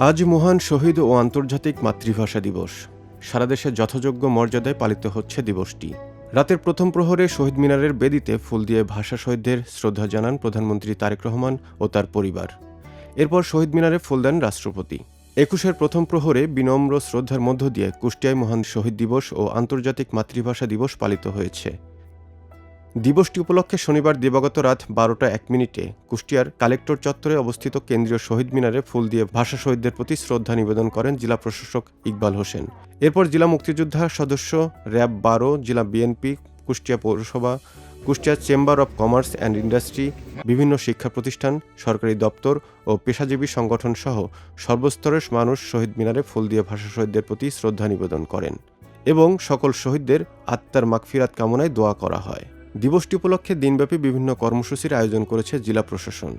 আজ মহান শহীদ ও আন্তর্জাতিক মাতৃভাষা দিবস। সারা দেশে যথাযোগ্য মর্যাদায় পালিত হচ্ছে দিবসটি। রাতের প্রথম প্রহরে শহীদ মিনারের বেদিতে ফুল দিয়ে ভাষা শহীদদের শ্রদ্ধা জানান প্রধানমন্ত্রী তারেক রহমান ও তার পরিবার। এরপর শহীদ মিনারে ফুল দেন রাষ্ট্রপতি। ২১-এর প্রথম প্রহরে বিনম্র শ্রদ্ধার মধ্য দিয়ে কুষ্টিয়ায় মহান শহীদ দিবস ও আন্তর্জাতিক মাতৃভাষা দিবস পালিত হয়েছে। দিবসটি উপলক্ষে শনিবার দিবাগত রাত ১২টা ১ মিনিটে কুষ্টিয়ার কালেক্টর চত্বরে অবস্থিত কেন্দ্রীয় শহীদ মিনারে ফুল দিয়ে ভাষা শহীদদের প্রতি শ্রদ্ধা নিবেদন করেন জেলা প্রশাসক ইকবাল হোসেন। এরপর জেলা মুক্তিযোদ্ধা সদস্য, র্যাব ১২, জেলা বিএনপি, কুষ্টিয়া পৌরসভা, Kushtia chamber of commerce and industry, বিভিন্ন শিক্ষা প্রতিষ্ঠান, সরকারি দপ্তর ও পেশাজীবী সংগঠন সহ সর্বস্তরের মানুষ শহীদ মিনারে ফুল দিয়ে ভাষা শহীদদের প্রতি শ্রদ্ধা নিবেদন করেন এবং সকল শহীদদের আত্মার মাগফিরাত কামনায় দোয়া করা হয়। দিবসটি উপলক্ষে দিনব্যাপী বিভিন্ন কর্মসূচির আয়োজন করেছে জেলা প্রশাসন।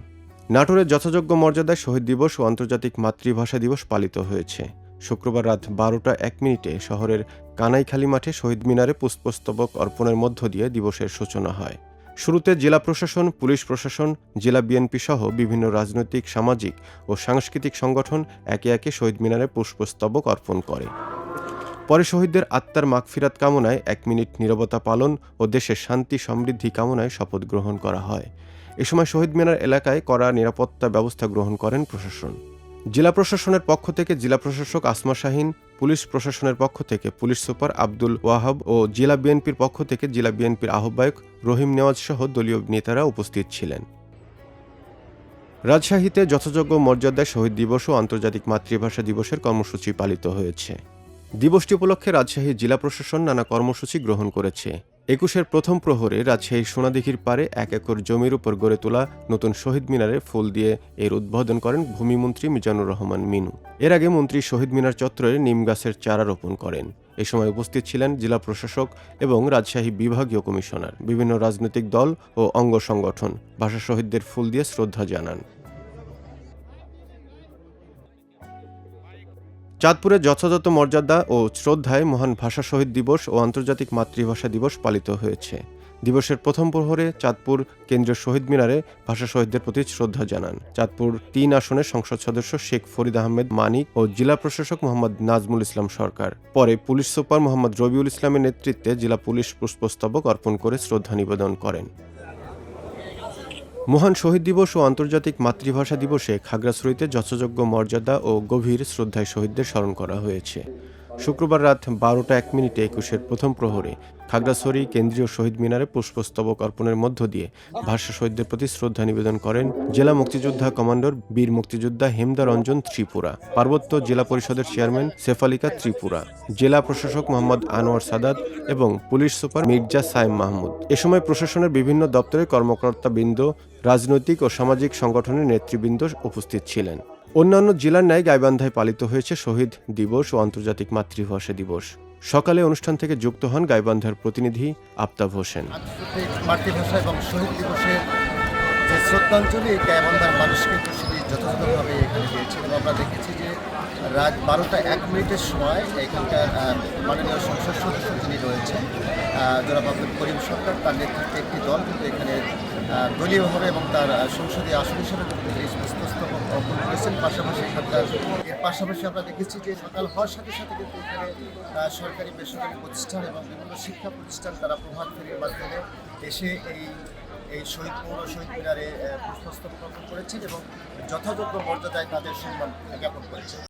নাটোরের যথাযোগ্য মর্যাদায় শহীদ দিবস ও আন্তর্জাতিক মাতৃভাষা দিবস পালিত হয়েছে। শুক্রবার রাত ১২টা ১ মিনিটে শহরের কানাইখালী মাঠে শহীদ মিনারে পুষ্পস্তবক অর্পণের মধ্য দিয়ে দিবসের সূচনা হয়। শুরুতে জেলা প্রশাসন, পুলিশ প্রশাসন, জেলা বিএনপি সহ বিভিন্ন রাজনৈতিক, সামাজিক ও সাংস্কৃতিক সংগঠন একে একে শহীদ মিনারে পুষ্পস্তবক অর্পণ করে। পরে শহীদদের আত্মার মাগফিরাত কামনায় ১ মিনিট নীরবতা পালন ও দেশের শান্তি সমৃদ্ধি কামনায় শপথ গ্রহণ করা হয়। এ সময় শহীদ মিনার এলাকায় কড়া নিরাপত্তা ব্যবস্থা গ্রহণ করেন প্রশাসন। জেলা প্রশাসনের পক্ষ থেকে জেলা প্রশাসক আসমা শাহীন, পুলিশ প্রশাসনের পক্ষ থেকে পুলিশ সুপার আব্দুল ওয়াহাব ও জেলা বিএনপির পক্ষ থেকে জেলা বিএনপির আহ্বায়ক রহিম নেওয়াজ সহ দলীয় নেতারা উপস্থিত ছিলেন। রাজশাহীতে যথাযোগ্য মর্যাদায় শহীদ দিবস ও আন্তর্জাতিক মাতৃভাষা দিবসের কর্মসূচি পালিত হয়েছে। দিবসটি উপলক্ষে রাজশাহী জেলা প্রশাসন নানা কর্মসূচি গ্রহণ করেছে। ২১-এর প্রথম প্রহরে রাজশাহীর সোনাদিঘির পারে ১ একর জমির উপর গড়ে তোলা নতুন শহীদ মিনারে ফুল দিয়ে এর উদ্বোধন করেন ভূমিমন্ত্রী মিজানুর রহমান মিনু। এর আগে মন্ত্রী শহীদ মিনার চত্বরে নিম গাছের চারা রোপণ করেন। এ সময় উপস্থিত ছিলেন জেলা প্রশাসক এবং রাজশাহী বিভাগীয় কমিশনার, বিভিন্ন রাজনৈতিক দল ও অঙ্গ সংগঠন ভাষা শহীদদের ফুল দিয়ে শ্রদ্ধা জানান। চাঁদপুরে যথাযথ মর্যাদা ও শ্রদ্ধায় মহান ভাষা শহীদ দিবস ও আন্তর্জাতিক মাতৃভাষা দিবস পালিত হয়েছে। দিবসের প্রথম প্রহরে চাঁদপুর কেন্দ্রীয় শহীদ মিনারে ভাষা শহীদদের প্রতি শ্রদ্ধা জানান চাঁদপুর ৩ আসনের সংসদ সদস্য শেখ ফরিদ আহমেদ মানিক ও জেলা প্রশাসক মোহাম্মদ নাজমুল ইসলাম সরকার। পরে পুলিশ সুপার মোহাম্মদ রবিউল ইসলামের নেতৃত্বে জেলা পুলিশ পুষ্পস্তবক অর্পণ করে শ্রদ্ধা নিবেদন করেন। মহান শহীদ দিবস ও আন্তর্জাতিক মাতৃভাষা দিবসে খাগড়াছড়িতে যথাযোগ্য মর্যাদা ও গভীর শ্রদ্ধায় শহীদদের স্মরণ করা হয়েছে। শুক্রবার রাত ১২টা ১ মিনিটে ২১-এর প্রথম প্রহরে খাগড়াছড়ি কেন্দ্রীয় শহীদ মিনারে পুষ্পস্তবক অর্পণের মধ্য দিয়ে ভাষা শহীদদের প্রতি শ্রদ্ধা নিবেদন করেন জেলা মুক্তিযোদ্ধা কমান্ডার বীর মুক্তিযোদ্ধা হেমদা রঞ্জন ত্রিপুরা, পার্বত্য জেলা পরিষদের চেয়ারম্যান সেফালিকা ত্রিপুরা, জেলা প্রশাসক মোহাম্মদ আনোয়ার সাদাত এবং পুলিশ সুপার মির্জা সাইম মাহমুদ। এ সময় প্রশাসনের বিভিন্ন দপ্তরের কর্মকর্তাবৃন্দ, রাজনৈতিক ও সামাজিক সংগঠনের নেতৃবৃন্দ উপস্থিত ছিলেন। অন্যান্য জেলার ন্যায় গাইবান্ধায় পালিত হয়েছে শহীদ দিবস ও আন্তর্জাতিক মাতৃভাষা দিবস। সকালে অনুষ্ঠান থেকে যুক্ত হন গাইবান্ধার প্রতিনিধি আফতাব হোসেন। আন্তর্জাতিক মাতৃভাষা এবং শহীদ দিবসের যে শ্রদ্ধাঞ্জলি গাইবান্ধার মানুষকে খুবই যথাযথভাবে এখানে দিয়েছে এবং আমরা দেখেছি যে রাত ১২টা ১ মিনিটের সময় এখানকার মাননীয় সংসদ সদস্য যিনি রয়েছেন জনাব আব্দুল করিম সরকার, তার নেতৃত্বে একটি দল কিন্তু এখানে দলীয়ভাবে এবং তার সংসদীয় আসন হিসেবে এই পুষ্পস্তবক অর্পণ করেছেন। পাশাপাশি আমরা দেখেছি যে সকাল হওয়ার সাথে সাথে কিন্তু এখানে সরকারি বেসরকারি প্রতিষ্ঠান এবং বিভিন্ন শিক্ষা প্রতিষ্ঠান তারা প্রভাত ফেরির মাধ্যমে এসে এই শহীদ মিনারে পুষ্পস্তবক অর্পণ করেছেন এবং যথাযোগ্য মর্যাদায় তাদের সম্মান জ্ঞাপন করেছেন।